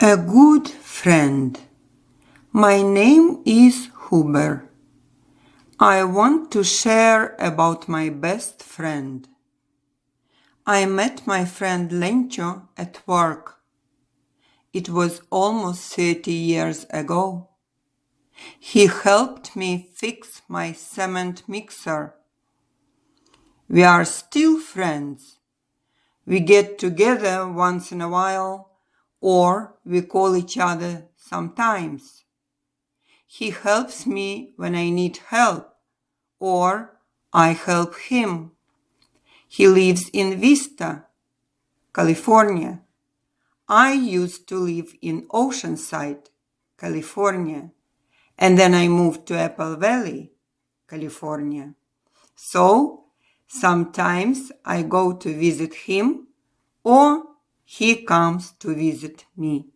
A good friend. My name is Huber. I want to share about my best friend. I met my friend Lencho at work. It was almost 30 years ago. He helped me fix my cement mixer. We are still friends. We get together once in a while, or we call each other sometimes. He helps me when I need help, or I help him. He lives in Vista, California. I used to live in Oceanside, California, and then I moved to Apple Valley, California. So sometimes I go to visit him, or he comes to visit me.